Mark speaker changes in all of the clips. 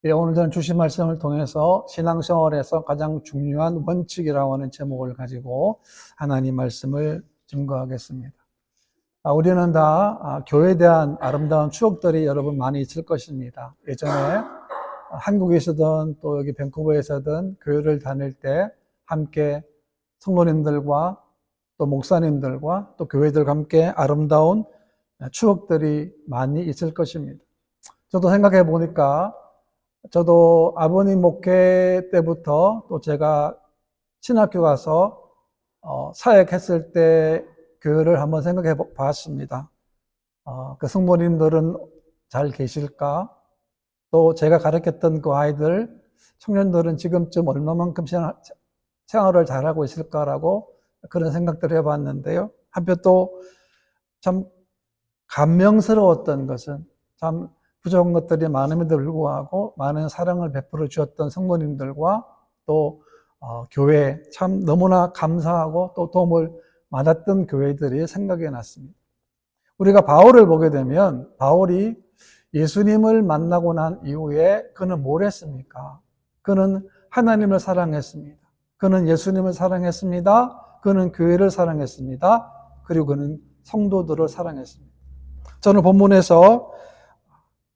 Speaker 1: 예, 오늘 저는 주신 말씀을 통해서 신앙생활에서 가장 중요한 원칙이라고 하는 제목을 가지고 하나님 말씀을 증거하겠습니다. 우리는 다 교회에 대한 아름다운 추억들이 여러분 많이 있을 것입니다. 예전에 한국에서든 또 여기 밴쿠버에서든 교회를 다닐 때 함께 성도님들과 또 목사님들과 또 교회들과 함께 아름다운 추억들이 많이 있을 것입니다. 저도 생각해 보니까 저도 아버님 목회 때부터 또 제가 신학교 가서 사역했을 때 교회를 한번 생각해 봤습니다. 그 성도님들은 잘 계실까? 또 제가 가르쳤던 그 아이들, 청년들은 지금쯤 얼마만큼 생활을 잘하고 있을까라고 그런 생각들을 해봤는데요. 한편 또 참 감명스러웠던 것은 참 부족한 것들이 많음에도 불구하고 많은 사랑을 베풀어 주었던 성도님들과 또 교회 참 너무나 감사하고 또 도움을 받았던 교회들이 생각이 났습니다. 우리가 바울을 보게 되면 바울이 예수님을 만나고 난 이후에 그는 뭘 했습니까? 그는 하나님을 사랑했습니다. 그는 예수님을 사랑했습니다. 그는 교회를 사랑했습니다. 그리고 그는 성도들을 사랑했습니다. 저는 본문에서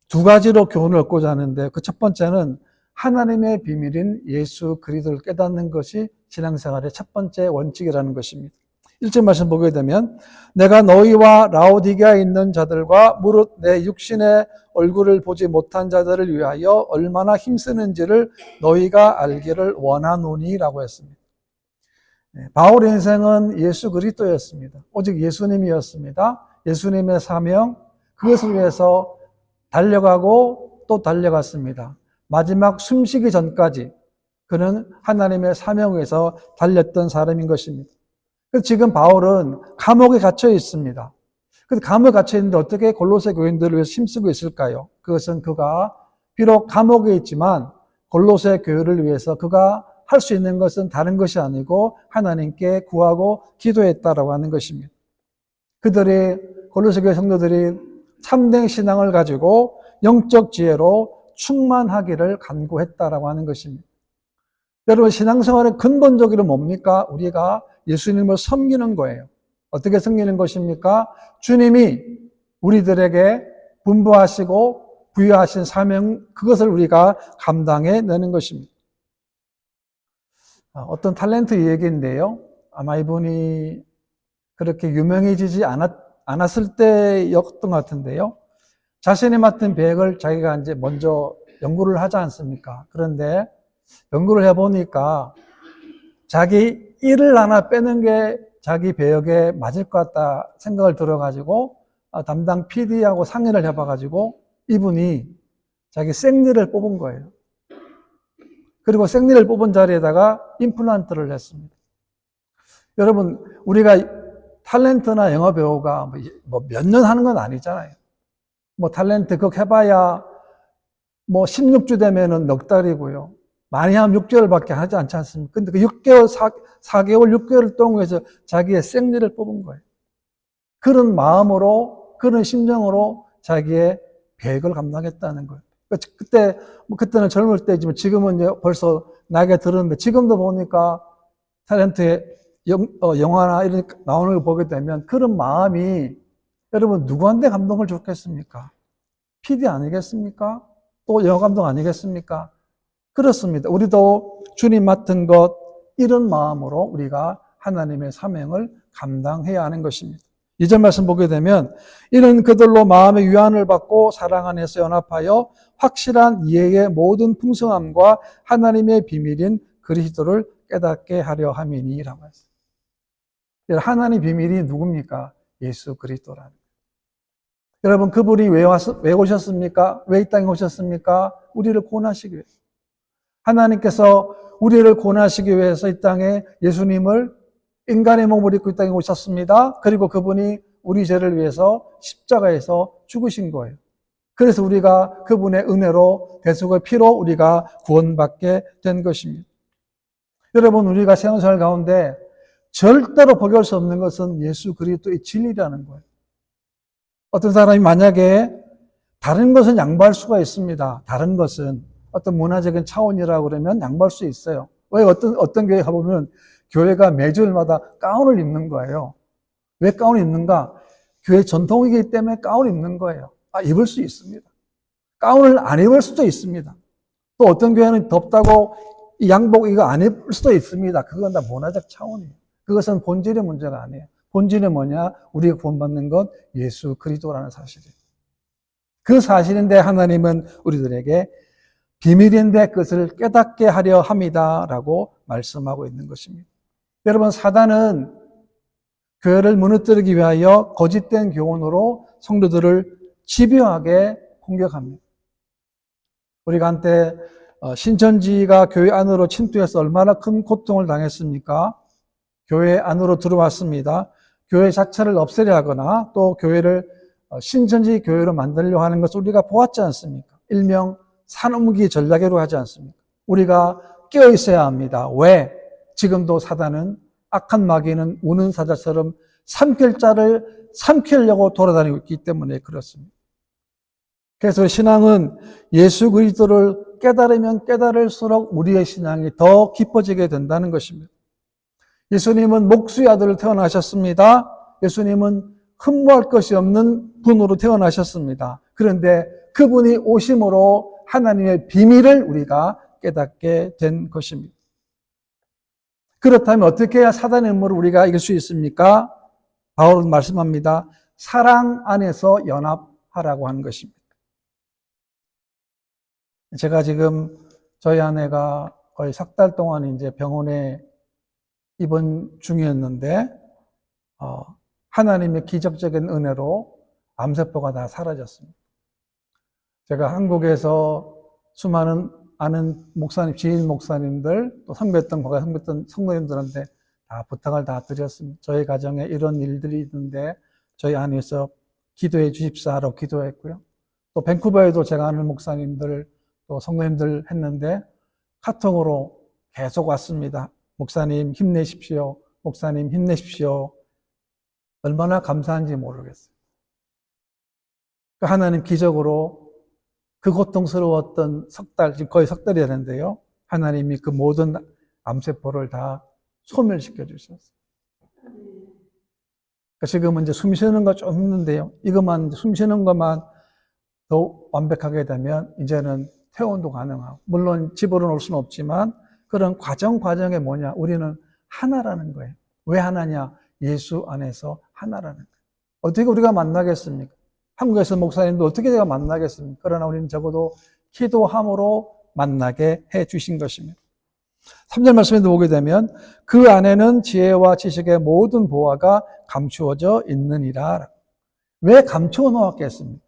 Speaker 1: 두 가지로 교훈을 얻고자 하는데 그 첫 번째는 하나님의 비밀인 예수 그리스도를 깨닫는 것이 신앙생활의 첫 번째 원칙이라는 것입니다. 1절 말씀 보게 되면 내가 너희와 라오디게아에 있는 자들과 무릇 내 육신의 얼굴을 보지 못한 자들을 위하여 얼마나 힘쓰는지를 너희가 알기를 원하노니 라고 했습니다. 바울의 인생은 예수 그리스도였습니다. 오직 예수님이었습니다. 예수님의 사명, 그것을 위해서 달려가고 또 달려갔습니다. 마지막 숨쉬기 전까지 그는 하나님의 사명을 위해서 달렸던 사람인 것입니다. 그래서 지금 바울은 감옥에 갇혀 있습니다. 그래서 감옥에 갇혀 있는데 어떻게 골로새 교인들을 위해서 힘쓰고 있을까요? 그것은 그가 비록 감옥에 있지만 골로새 교회를 위해서 그가 할 수 있는 것은 다른 것이 아니고 하나님께 구하고 기도했다라고 하는 것입니다. 골로새 교회 성도들이 참된 신앙을 가지고 영적 지혜로 충만하기를 간구했다라고 하는 것입니다. 여러분, 신앙생활의 근본적으로 뭡니까? 우리가 예수님을 섬기는 거예요. 어떻게 섬기는 것입니까? 주님이 우리들에게 분부하시고 부여하신 사명, 그것을 우리가 감당해 내는 것입니다. 어떤 탤런트 얘기인데요. 아마 이분이 그렇게 유명해지지 않았을 때였던 것 같은데요. 자신이 맡은 배역을 자기가 이제 먼저 연구를 하지 않습니까? 그런데 연구를 해보니까 자기 일을 하나 빼는 게 자기 배역에 맞을 것 같다 생각을 들어가지고 담당 PD하고 상의를 해봐가지고 이분이 자기 생리를 뽑은 거예요. 그리고 생리를 뽑은 자리에다가 임플란트를 했습니다. 여러분, 우리가 탤런트나 영화배우가 몇 년 하는 건 아니잖아요. 탤런트 극 해봐야 16주 되면은 넉 달이고요. 많이 하면 6개월밖에 하지 않지 않습니까? 근데 그 6개월, 4개월, 6개월 동안에서 자기의 생리를 뽑은 거예요. 그런 마음으로, 그런 심정으로 자기의 계획을 감당했다는 거예요. 그때는 젊을 때지만 지금은 이제 벌써 나이가 들었는데 지금도 보니까 탤런트의 영화나 이런 나오는 걸 보게 되면 그런 마음이 여러분 누구한테 감동을 줬겠습니까? PD 아니겠습니까? 또 영화 감독 아니겠습니까? 그렇습니다. 우리도 주님 맡은 것 이런 마음으로 우리가 하나님의 사명을 감당해야 하는 것입니다. 2절 말씀 보게 되면 이는 그들로 마음의 위안을 받고 사랑 안에서 연합하여 확실한 이해의 모든 풍성함과 하나님의 비밀인 그리스도를 깨닫게 하려 함이니라고 했어요. 하나님의 비밀이 누굽니까? 예수 그리스도라는 거예요. 여러분, 그분이 왜 오셨습니까? 왜 이 땅에 오셨습니까? 우리를 구원하시기 위해서. 하나님께서 우리를 구원하시기 위해서 이 땅에 예수님을 인간의 몸을 입고 이 땅에 오셨습니다. 그리고 그분이 우리 죄를 위해서 십자가에서 죽으신 거예요. 그래서 우리가 그분의 은혜로 대속의 피로 우리가 구원받게 된 것입니다. 여러분, 우리가 신앙생활 가운데 절대로 포기할 수 없는 것은 예수 그리스도의 진리라는 거예요. 어떤 사람이 만약에 다른 것은 양보할 수가 있습니다. 다른 것은 어떤 문화적인 차원이라고 그러면 양보할 수 있어요. 왜 어떤 교회 가보면 교회가 매주일마다 가운을 입는 거예요. 왜 가운을 입는가? 교회 전통이기 때문에 가운을 입는 거예요. 입을 수 있습니다. 가운을 안 입을 수도 있습니다. 또 어떤 교회는 덥다고 이 양복 이거 안 입을 수도 있습니다. 그건 다 문화적 차원이에요. 그것은 본질의 문제가 아니에요. 본질은 뭐냐? 우리가 구원받는 건 예수 그리스도라는 사실이에요. 그 사실인데 하나님은 우리들에게 비밀인데 그것을 깨닫게 하려 합니다라고 말씀하고 있는 것입니다. 여러분, 사단은 교회를 무너뜨리기 위하여 거짓된 교훈으로 성도들을 집요하게 공격합니다. 우리가 한때 신천지가 교회 안으로 침투해서 얼마나 큰 고통을 당했습니까? 교회 안으로 들어왔습니다. 교회 자체를 없애려 하거나 또 교회를 신천지 교회로 만들려고 하는 것을 우리가 보았지 않습니까? 일명 산업무기 전략으로 하지 않습니까? 우리가 깨어 있어야 합니다. 왜? 지금도 사단은 악한 마귀는 우는 사자처럼 삼킬 자를 삼키려고 돌아다니고 있기 때문에 그렇습니다. 그래서 신앙은 예수 그리스도를 깨달으면 깨달을수록 우리의 신앙이 더 깊어지게 된다는 것입니다. 예수님은 목수의 아들로 태어나셨습니다. 예수님은 흠모할 것이 없는 분으로 태어나셨습니다. 그런데 그분이 오심으로 하나님의 비밀을 우리가 깨닫게 된 것입니다. 그렇다면 어떻게 해야 사단의 음모를 우리가 이길 수 있습니까? 바울은 말씀합니다. 사랑 안에서 연합하라고 하는 것입니다. 제가 지금 저희 아내가 거의 4달 동안 이제 병원에 입원 중이었는데, 하나님의 기적적인 은혜로 암세포가 다 사라졌습니다. 제가 한국에서 수많은 아는 목사님, 지인 목사님들, 또 성배했던 성도님들한테 다 부탁을 다 드렸습니다. 저희 가정에 이런 일들이 있는데 저희 안에서 기도해 주십사라고 기도했고요. 또 밴쿠버에도 제가 아는 목사님들, 또 성도님들 했는데 카톡으로 계속 왔습니다. 목사님 힘내십시오. 목사님 힘내십시오. 얼마나 감사한지 모르겠어요. 하나님 기적으로 그 고통스러웠던 지금 거의 석 달이 되는데요. 하나님이 그 모든 암세포를 다 소멸시켜 주셨어요. 지금은 이제 숨 쉬는 거 좀 힘든데요. 숨 쉬는 것만 더 완벽하게 되면 이제는 퇴원도 가능하고, 물론 집으로 올 수는 없지만 그런 과정에 뭐냐? 우리는 하나라는 거예요. 왜 하나냐? 예수 안에서 하나라는 거예요. 어떻게 우리가 만나겠습니까? 한국에서 목사님도 어떻게 제가 만나겠습니까? 그러나 우리는 적어도 기도함으로 만나게 해 주신 것입니다. 3절 말씀에도 보게 되면 그 안에는 지혜와 지식의 모든 보화가 감추어져 있느니라. 왜 감추어 놓았겠습니까?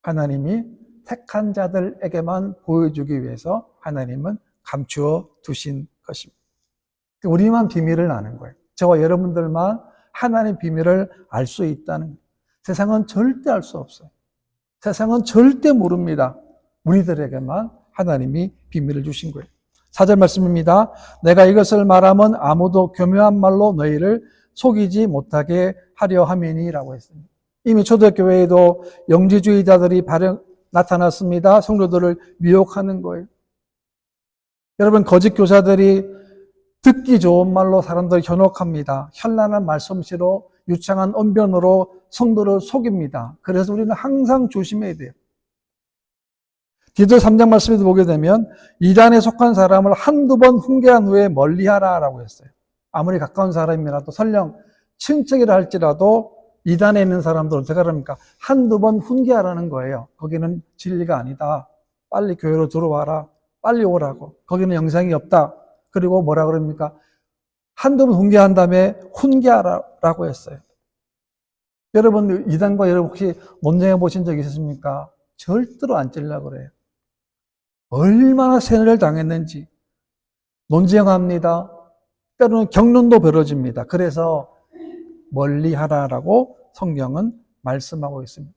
Speaker 1: 하나님이 택한 자들에게만 보여주기 위해서 하나님은 감추어 두신 것입니다. 우리만 비밀을 아는 거예요. 저와 여러분들만 하나님의 비밀을 알 수 있다는 거예요. 세상은 절대 알 수 없어요. 세상은 절대 모릅니다. 우리들에게만 하나님이 비밀을 주신 거예요. 4절 말씀입니다. 내가 이것을 말하면 아무도 교묘한 말로 너희를 속이지 못하게 하려 함이니라고 했습니다. 이미 초대교회에도 영지주의자들이 나타났습니다. 성도들을 미혹하는 거예요. 여러분, 거짓 교사들이 듣기 좋은 말로 사람들을 현혹합니다. 현란한 말솜씨로 유창한 언변으로 성도를 속입니다. 그래서 우리는 항상 조심해야 돼요. 디도 3장 말씀에도 보게 되면 이단에 속한 사람을 한두 번 훈계한 후에 멀리하라라고 했어요. 아무리 가까운 사람이라도 설령 친척이라 할지라도 이단에 있는 사람들 어떻게 하랍니까? 한두 번 훈계하라는 거예요. 거기는 진리가 아니다. 빨리 교회로 들어와라. 빨리 오라고. 거기는 영생이 없다. 그리고 뭐라 그럽니까? 한두 번 훈계한 다음에 훈계하라고 했어요. 여러분, 이단과 여러분 혹시 논쟁해 보신 적 있으십니까? 절대로 안 찔려고 그래요. 얼마나 세뇌를 당했는지 논쟁합니다. 때로는 경론도 벌어집니다. 그래서 멀리 하라라고 성경은 말씀하고 있습니다.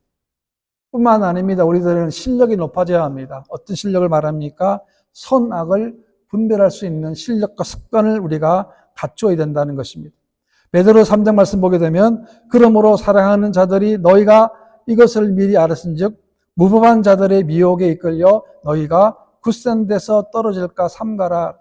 Speaker 1: 뿐만 아닙니다. 우리들은 실력이 높아져야 합니다. 어떤 실력을 말합니까? 선악을 분별할 수 있는 실력과 습관을 우리가 갖춰야 된다는 것입니다. 베드로 3장 말씀 보게 되면 그러므로 사랑하는 자들이 너희가 이것을 미리 알았은즉 무법한 자들의 미혹에 이끌려 너희가 굳센 데서 떨어질까 삼가라.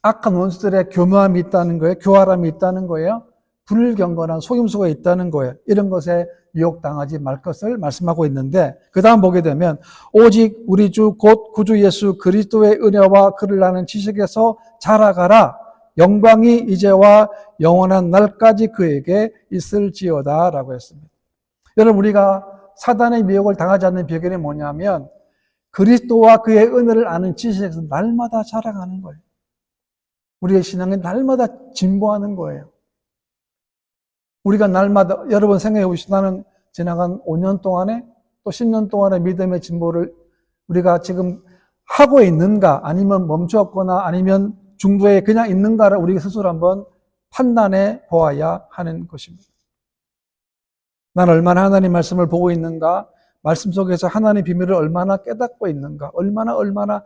Speaker 1: 악한 원수들의 교묘함이 있다는 거예요. 교활함이 있다는 거예요. 불경건한 속임수가 있다는 거예요. 이런 것에 유혹당하지 말 것을 말씀하고 있는데, 그 다음 보게 되면 오직 우리 주 곧 구주 예수 그리스도의 은혜와 그를 아는 지식에서 자라가라. 영광이 이제와 영원한 날까지 그에게 있을지어다 라고 했습니다. 여러분, 우리가 사단의 미혹을 당하지 않는 비결이 뭐냐면 그리스도와 그의 은혜를 아는 지식에서 날마다 자라가는 거예요. 우리의 신앙은 날마다 진보하는 거예요. 우리가 날마다, 여러분 생각해 보시죠. 나는 지나간 5년 동안에 또 10년 동안의 믿음의 진보를 우리가 지금 하고 있는가, 아니면 멈추었거나 아니면 중도에 그냥 있는가를 우리 스스로 한번 판단해 보아야 하는 것입니다. 난 얼마나 하나님 말씀을 보고 있는가, 말씀 속에서 하나님의 비밀을 얼마나 깨닫고 있는가, 얼마나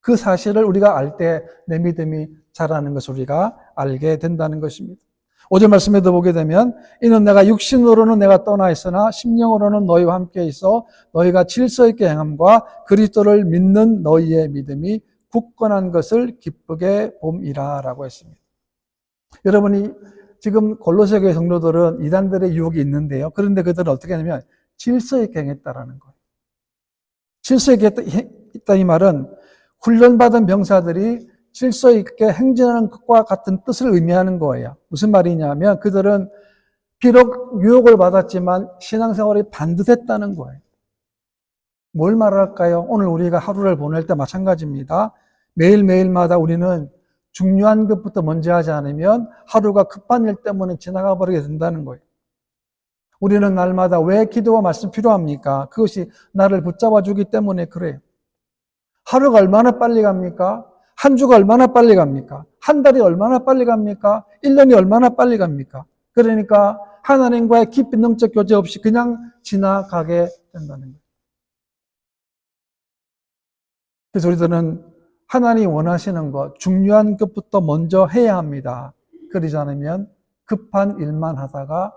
Speaker 1: 그 사실을 우리가 알 때 내 믿음이 자라는 것을 우리가 알게 된다는 것입니다. 5절 말씀에도 보게 되면 이는 내가 육신으로는 내가 떠나 있으나 심령으로는 너희와 함께 있어 너희가 질서 있게 행함과 그리스도를 믿는 너희의 믿음이 굳건한 것을 기쁘게 봄이라 라고 했습니다. 여러분이 지금 골로새 교회 성도들은 이단들의 유혹이 있는데요. 그런데 그들은 어떻게 하냐면 질서 있게 행했다라는 거예요. 질서 있게 했다 이 말은 훈련받은 병사들이 질서 있게 행진하는 것과 같은 뜻을 의미하는 거예요. 무슨 말이냐면 그들은 비록 유혹을 받았지만 신앙생활이 반듯했다는 거예요. 뭘 말할까요? 오늘 우리가 하루를 보낼 때 마찬가지입니다. 매일매일마다 우리는 중요한 것부터 먼저 하지 않으면 하루가 급한 일 때문에 지나가 버리게 된다는 거예요. 우리는 날마다 왜 기도와 말씀 필요합니까? 그것이 나를 붙잡아 주기 때문에 그래요. 하루가 얼마나 빨리 갑니까? 한 주가 얼마나 빨리 갑니까? 한 달이 얼마나 빨리 갑니까? 1년이 얼마나 빨리 갑니까? 그러니까 하나님과의 깊은 영적 교제 없이 그냥 지나가게 된다는 거예요. 그래서 우리들은 하나님이 원하시는 것, 중요한 것부터 먼저 해야 합니다. 그러지 않으면 급한 일만 하다가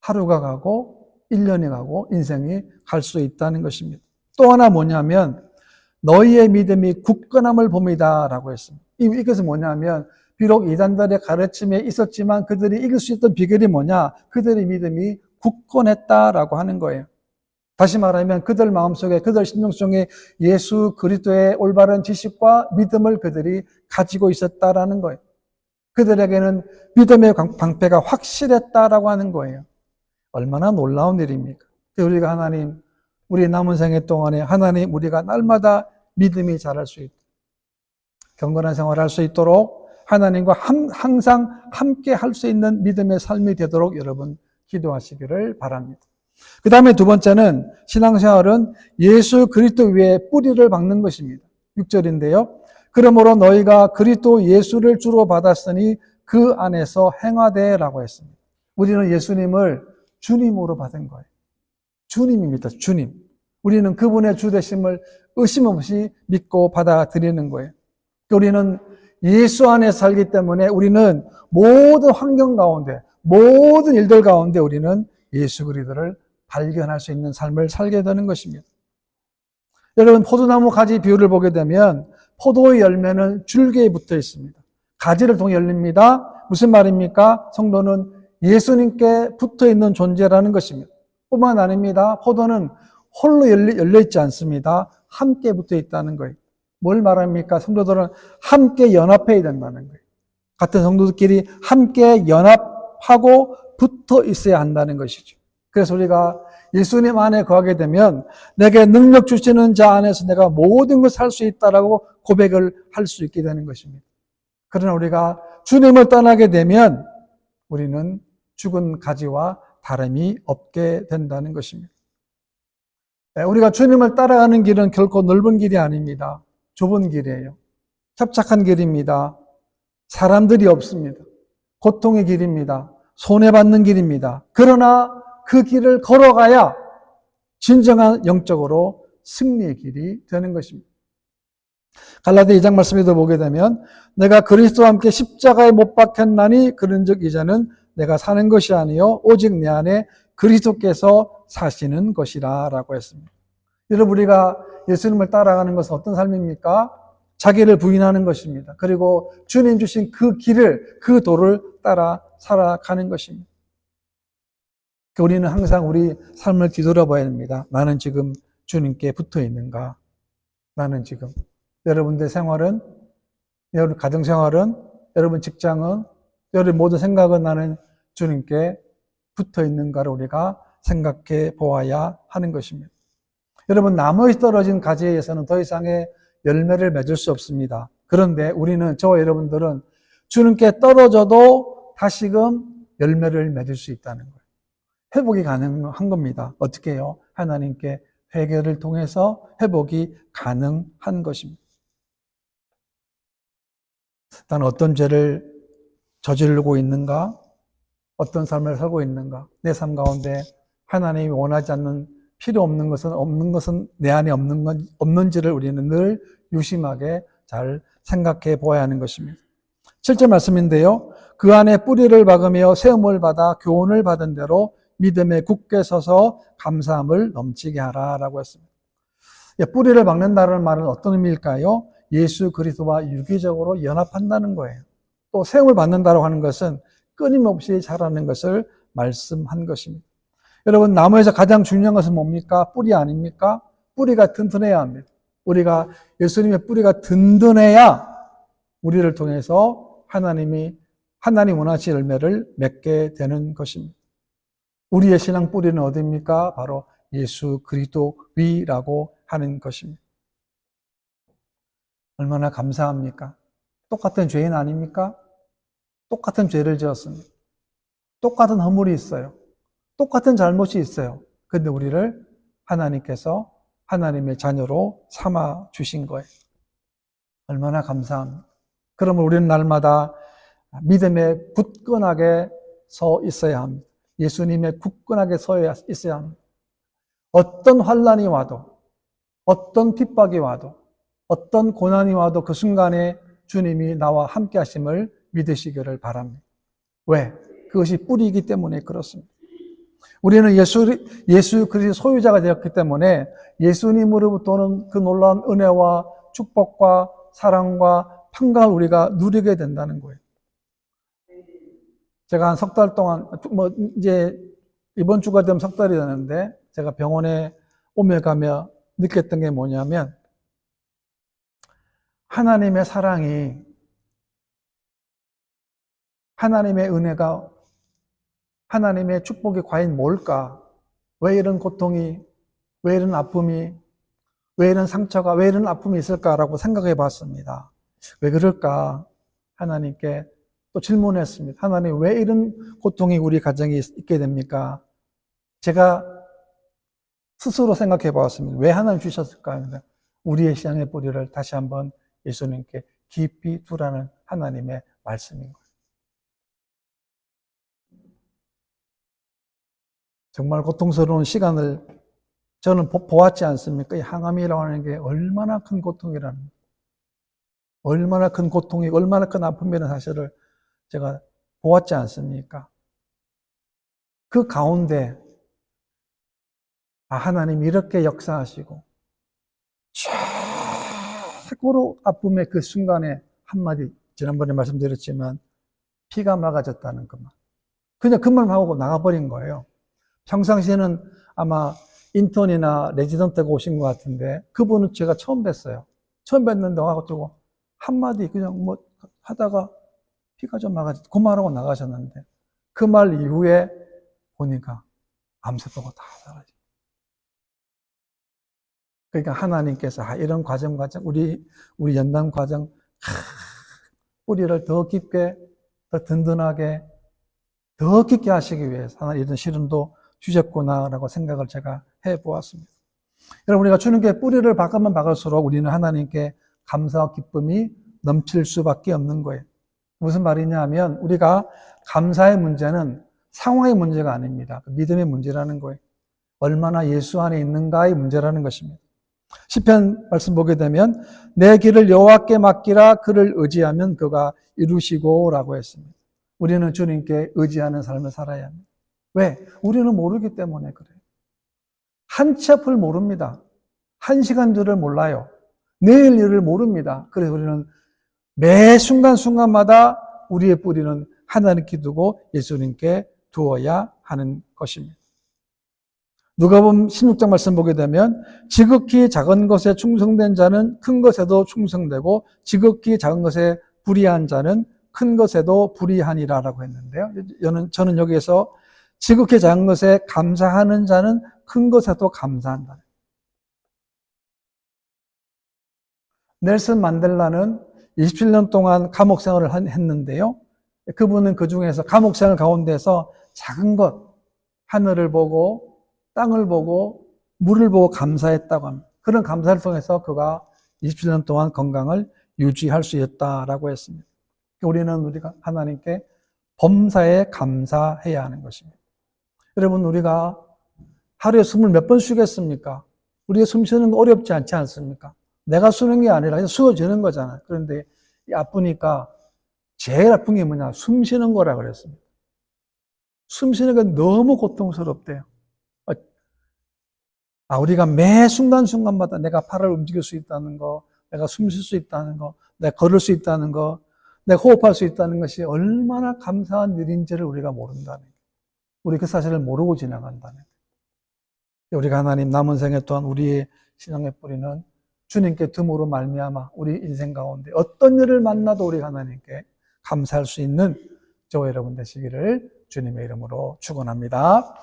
Speaker 1: 하루가 가고 1년이 가고 인생이 갈 수 있다는 것입니다. 또 하나 뭐냐면 너희의 믿음이 굳건함을 봅니다 라고 했습니다. 이것은 뭐냐면 비록 이단들의 가르침에 있었지만 그들이 이길 수 있던 비결이 뭐냐? 그들의 믿음이 굳건했다라고 하는 거예요. 다시 말하면 그들 마음속에, 그들 심령 속에 예수 그리스도의 올바른 지식과 믿음을 그들이 가지고 있었다라는 거예요. 그들에게는 믿음의 방패가 확실했다라고 하는 거예요. 얼마나 놀라운 일입니까? 우리가 하나님, 우리 남은 생애 동안에 하나님 우리가 날마다 믿음이 자랄 수 있도록, 경건한 생활을 할 수 있도록 하나님과 항상 함께 할 수 있는 믿음의 삶이 되도록 여러분 기도하시기를 바랍니다. 그 다음에 두 번째는 신앙생활은 예수 그리스도 위에 뿌리를 박는 것입니다. 6절인데요. 그러므로 너희가 그리스도 예수를 주로 받았으니 그 안에서 행하되라고 했습니다. 우리는 예수님을 주님으로 받은 거예요. 주님입니다. 주님. 우리는 그분의 주되심을 의심 없이 믿고 받아들이는 거예요. 우리는 예수 안에 살기 때문에 우리는 모든 환경 가운데, 모든 일들 가운데 우리는 예수 그리스도를 발견할 수 있는 삶을 살게 되는 것입니다. 여러분, 포도나무 가지 비유를 보게 되면 포도의 열매는 줄기에 붙어 있습니다. 가지를 통해 열립니다. 무슨 말입니까? 성도는 예수님께 붙어 있는 존재라는 것입니다. 뿐만 아닙니다. 포도는 홀로 열려 있지 않습니다. 함께 붙어 있다는 거예요. 뭘 말합니까? 성도들은 함께 연합해야 된다는 거예요. 같은 성도들끼리 함께 연합하고 붙어 있어야 한다는 것이죠. 그래서 우리가 예수님 안에 거하게 되면 내게 능력 주시는 자 안에서 내가 모든 것을 할 수 있다라고 고백을 할 수 있게 되는 것입니다. 그러나 우리가 주님을 떠나게 되면 우리는 죽은 가지와 다름이 없게 된다는 것입니다. 우리가 주님을 따라가는 길은 결코 넓은 길이 아닙니다. 좁은 길이에요. 협착한 길입니다. 사람들이 없습니다. 고통의 길입니다. 손해받는 길입니다. 그러나 그 길을 걸어가야 진정한 영적으로 승리의 길이 되는 것입니다. 갈라디아 2장 말씀에도 보게 되면 내가 그리스도와 함께 십자가에 못 박혔나니 그런즉 이제는 내가 사는 것이 아니요 오직 내 안에 그리스도께서 사시는 것이라 라고 했습니다. 여러분, 우리가 예수님을 따라가는 것은 어떤 삶입니까? 자기를 부인하는 것입니다. 그리고 주님 주신 그 길을, 그 도를 따라 살아가는 것입니다. 우리는 항상 우리 삶을 뒤돌아봐야 됩니다. 나는 지금 주님께 붙어 있는가? 나는 지금, 여러분들 생활은, 여러분 가정생활은, 여러분 직장은, 여러분 모든 생각은 나는 주님께 붙어 있는가를 우리가 생각해 보아야 하는 것입니다. 여러분, 나무에 떨어진 가지에서는 더 이상의 열매를 맺을 수 없습니다. 그런데 우리는, 저와 여러분들은 주님께 떨어져도 다시금 열매를 맺을 수 있다는 거예요. 회복이 가능한 겁니다. 어떻게 해요? 하나님께 회개를 통해서 회복이 가능한 것입니다. 난 어떤 죄를 저지르고 있는가? 어떤 삶을 살고 있는가? 내 삶 가운데 하나님이 원하지 않는, 필요 없는 것은 내 안에 없는지를 우리는 늘 유심하게 잘 생각해 보아야 하는 것입니다. 7절 말씀인데요. 그 안에 뿌리를 박으며 세움을 받아 교훈을 받은 대로 믿음에 굳게 서서 감사함을 넘치게 하라라고 했습니다. 뿌리를 박는다는 말은 어떤 의미일까요? 예수 그리스도와 유기적으로 연합한다는 거예요. 또 세움을 받는다고 하는 것은 끊임없이 자라는 것을 말씀한 것입니다. 여러분, 나무에서 가장 중요한 것은 뭡니까? 뿌리 아닙니까? 뿌리가 튼튼해야 합니다. 우리가 예수님의 뿌리가 든든해야 우리를 통해서 하나님 원하시는 열매를 맺게 되는 것입니다. 우리의 신앙 뿌리는 어디입니까? 바로 예수 그리스도 위라고 하는 것입니다. 얼마나 감사합니까? 똑같은 죄인 아닙니까? 똑같은 죄를 지었습니다. 똑같은 허물이 있어요. 똑같은 잘못이 있어요. 그런데 우리를 하나님께서 하나님의 자녀로 삼아 주신 거예요. 얼마나 감사합니다. 그러면 우리는 날마다 믿음에 굳건하게 서 있어야 합니다. 예수님의 굳건하게 서 있어야 합니다. 어떤 환난이 와도, 어떤 핍박이 와도, 어떤 고난이 와도 그 순간에 주님이 나와 함께 하심을 믿으시기를 바랍니다. 왜? 그것이 뿌리이기 때문에 그렇습니다. 우리는 예수 그리스도의 소유자가 되었기 때문에 예수님으로부터는 그 놀라운 은혜와 축복과 사랑과 평강을 우리가 누리게 된다는 거예요. 제가 한 석 달 동안, 이제 이번 주가 되면 석 달이 되는데, 제가 병원에 오며 가며 느꼈던 게 뭐냐면, 하나님의 사랑이, 하나님의 은혜가, 하나님의 축복이 과연 뭘까? 왜 이런 고통이, 왜 이런 아픔이, 왜 이런 상처가, 왜 이런 아픔이 있을까라고 생각해 봤습니다. 왜 그럴까? 하나님께 또 질문했습니다. 하나님, 왜 이런 고통이 우리 가정에 있게 됩니까? 제가 스스로 생각해 보았습니다. 왜 하나님 주셨을까요? 우리의 신앙의 뿌리를 다시 한번 예수님께 깊이 두라는 하나님의 말씀인 거예요. 정말 고통스러운 시간을 저는 보았지 않습니까? 이 항암이라고 하는 게 얼마나 큰 고통이라는, 얼마나 큰 고통이, 얼마나 큰 아픔이라는 사실을 제가 보았지 않습니까? 그 가운데 하나님이 이렇게 역사하시고 최고로 아픔의 그 순간에 한마디, 지난번에 말씀드렸지만 피가 막아졌다는 것만, 그냥 그 말만 하고 나가버린 거예요. 평상시에는 아마 인턴이나 레지던트가 오신 것 같은데 그분은 제가 처음 뵀어요. 처음 뵀는데 와가지고 한마디 그냥 뭐 하다가 피가 좀 막아졌다 그 말하고 나가셨는데, 그 말 이후에 보니까 암세포가 다 사라져. 그러니까 하나님께서 이런 과정 우리 연단 과정 뿌리를 더 깊게, 더 든든하게, 더 깊게 하시기 위해서 하나님 이런 시련도 주셨구나라고 생각을 제가 해보았습니다. 여러분, 우리가 주님께 뿌리를 박으면 박을수록 우리는 하나님께 감사와 기쁨이 넘칠 수밖에 없는 거예요. 무슨 말이냐 하면, 우리가 감사의 문제는 상황의 문제가 아닙니다. 믿음의 문제라는 거예요. 얼마나 예수 안에 있는가의 문제라는 것입니다. 시편 말씀 보게 되면 내 길을 여호와께 맡기라, 그를 의지하면 그가 이루시고라고 했습니다. 우리는 주님께 의지하는 삶을 살아야 합니다. 왜? 우리는 모르기 때문에 그래요. 한 치 앞을 모릅니다. 한 시간 뒤를 몰라요. 내일 일을 모릅니다. 그래서 우리는 매 순간순간마다 우리의 뿌리는 하나님께 두고 예수님께 두어야 하는 것입니다. 누가복음 16장 말씀 보게 되면 지극히 작은 것에 충성된 자는 큰 것에도 충성되고 지극히 작은 것에 불의한 자는 큰 것에도 불의하니라라고 했는데요. 저는 여기에서 지극히 작은 것에 감사하는 자는 큰 것에도 감사한다. 넬슨 만델라는 27년 동안 감옥 생활을 했는데요. 그분은 그 중에서 감옥 생활 가운데서 작은 것, 하늘을 보고 땅을 보고 물을 보고 감사했다고 합니다. 그런 감사를 통해서 그가 27년 동안 건강을 유지할 수 있다라고 했습니다. 우리가 하나님께 범사에 감사해야 하는 것입니다. 여러분, 우리가 하루에 숨을 몇 번 쉬겠습니까? 우리가 숨 쉬는 거 어렵지 않지 않습니까? 내가 쉬는 게 아니라 그냥 쉬어지는 거잖아요. 그런데 아프니까 제일 아픈 게 뭐냐? 숨 쉬는 거라 그랬습니다. 숨 쉬는 건 너무 고통스럽대요. 우리가 매 순간순간마다 내가 팔을 움직일 수 있다는 거, 내가 숨 쉴 수 있다는 거, 내가 걸을 수 있다는 거, 내가 호흡할 수 있다는 것이 얼마나 감사한 일인지를 우리가 모른다는 거예요. 우리 그 사실을 모르고 지나간다는 거예요. 우리가 하나님 남은 생애 동안 우리의 신앙의 뿌리는 주님께 듬으로 말미암아 우리 인생 가운데 어떤 일을 만나도 우리 하나님께 감사할 수 있는 저와 여러분 되시기를 주님의 이름으로 축원합니다.